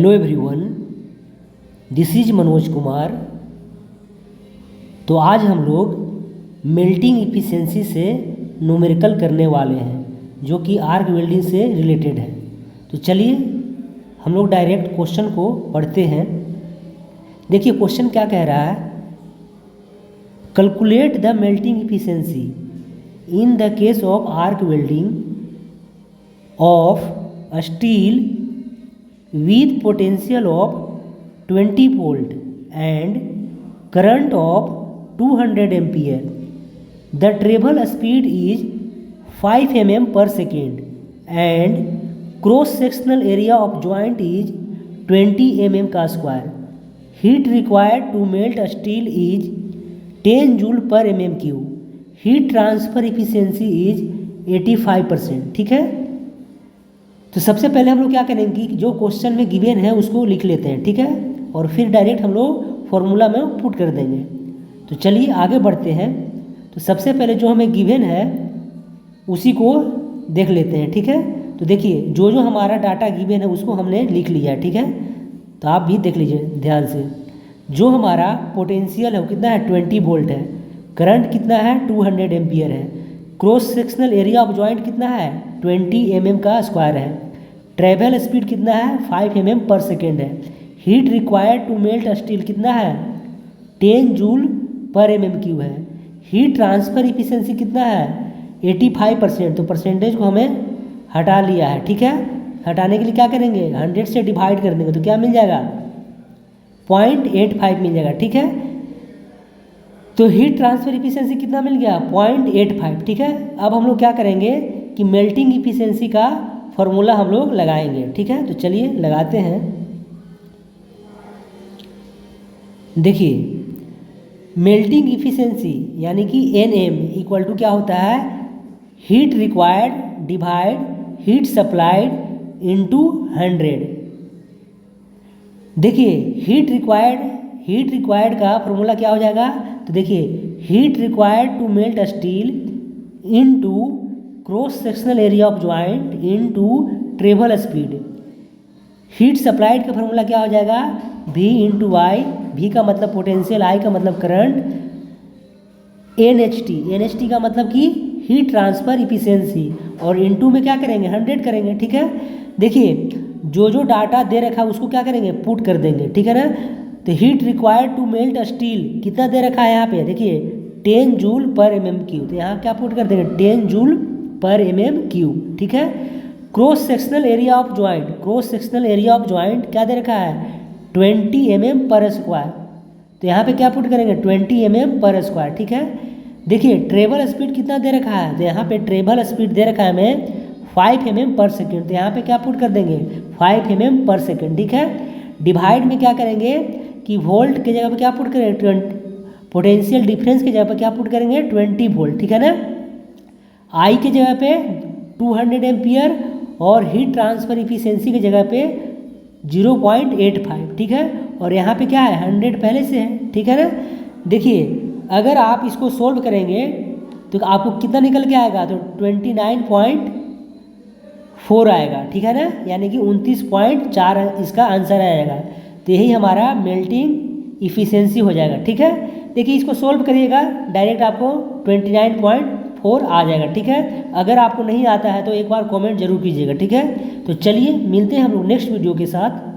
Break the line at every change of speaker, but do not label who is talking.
Hello everyone, this is Manoj Kumar. तो आज हम लोग मेल्टिंग इफिशिएंसी से न्यूमेरिकल करने वाले हैं जो कि आर्क वेल्डिंग से रिलेटेड है। तो चलिए हम लोग डायरेक्ट क्वेश्चन को पढ़ते हैं। देखिए क्वेश्चन क्या कह रहा है, calculate the melting efficiency in the case of arc welding of steel with potential of 20 volt and current of 200 ampere. The travel speed is 5 mm per second and cross sectional area of joint is 20 mm का square. Heat required to melt steel is 10 joule per mm cube. Heat transfer efficiency is 85%। ठीक है, तो सबसे पहले हम लोग क्या करेंगे कि जो क्वेश्चन में गिवन है उसको लिख लेते हैं, ठीक है, और फिर डायरेक्ट हम लोग फॉर्मूला में पुट कर देंगे। तो चलिए आगे बढ़ते हैं। तो सबसे पहले जो हमें गिवन है उसी को देख लेते हैं, ठीक है। तो देखिए जो जो हमारा डाटा गिवन है उसको हमने लिख लिया है, ठीक है। तो आप भी देख लीजिए ध्यान से। जो हमारा पोटेंशियल है वो कितना है, 20 वोल्ट है। करंट कितना है, 200 एम्पियर है। Cross sectional area of joint कितना है, 20 mm का स्क्वायर है। ट्रेवल स्पीड कितना है, 5 mm पर सेकेंड है। Heat required to melt steel कितना है, 10 जूल पर mm³ है। हीट ट्रांसफर इफिशिएंसी कितना है, 85%। तो परसेंटेज को हमें हटा लिया है, ठीक है। हटाने के लिए क्या करेंगे, 100 से डिवाइड कर देंगे तो क्या मिल जाएगा, 0.85 मिल जाएगा, ठीक है। तो हीट ट्रांसफर इफिशिएंसी कितना मिल गया, 0.85, ठीक है। अब हम लोग क्या करेंगे कि मेल्टिंग इफिशिएंसी का फॉर्मूला हम लोग लगाएंगे, ठीक है। तो चलिए लगाते हैं। देखिए मेल्टिंग इफिशिएंसी यानी कि NM इक्वल टू क्या होता है, heat required divide heat supplied into 100। देखिए हीट रिक्वायर्ड का फॉर्मूला क्या हो जाएगा, तो देखिए heat required to melt steel into cross sectional area of joint into travel speed. Heat supplied का फॉर्मूला क्या हो जाएगा, V इंटू वाई। V का मतलब पोटेंशियल, I का मतलब करंट, NHT का मतलब कि हीट ट्रांसफर इफिशिएंसी, और इनटू में क्या करेंगे, 100 करेंगे, ठीक है। देखिए जो जो डाटा दे रखा है उसको क्या करेंगे, पुट कर देंगे, ठीक है ना। तो heat required to melt steel कितना दे रखा है यहाँ पे, देखिए 10 जूल पर mm³। तो यहाँ क्या पुट कर देंगे, 10 जूल पर mm³, ठीक है। Cross sectional area of joint क्या दे रखा है, 20 mm पर स्क्वायर। तो यहाँ पे क्या पुट करेंगे, 20 mm पर स्क्वायर, ठीक है। देखिए ट्रेवल स्पीड कितना दे रखा है, तो यहाँ पे ट्रेवल स्पीड दे रखा है हमें 5 mm पर सेकेंड। तो यहाँ पे क्या पुट कर देंगे, 5 mm पर सेकेंड, ठीक है। डिवाइड में क्या करेंगे कि वोल्ट के जगह पे क्या पुट करेंगे, पोटेंशियल डिफरेंस की जगह पे क्या पुट करेंगे, 20 वोल्ट, ठीक है ना। आई के जगह पे 200 एम्पियर और हीट ट्रांसफर इफिशिएंसी की जगह पे 0.85, ठीक है। और यहाँ पे क्या है, 100 पहले से है, ठीक है ना। देखिए अगर आप इसको सोल्व करेंगे तो आपको कितना निकल के आएगा, तो 29.4 आएगा, ठीक है ना, यानी कि 29.4 इसका आंसर आएगा। तो यही हमारा मेल्टिंग इफिशिएंसी हो जाएगा, ठीक है। देखिए इसको सोल्व करिएगा डायरेक्ट आपको 29.4 आ जाएगा, ठीक है। अगर आपको नहीं आता है तो एक बार कमेंट जरूर कीजिएगा, ठीक है। तो चलिए मिलते हैं हम लोग नेक्स्ट वीडियो के साथ।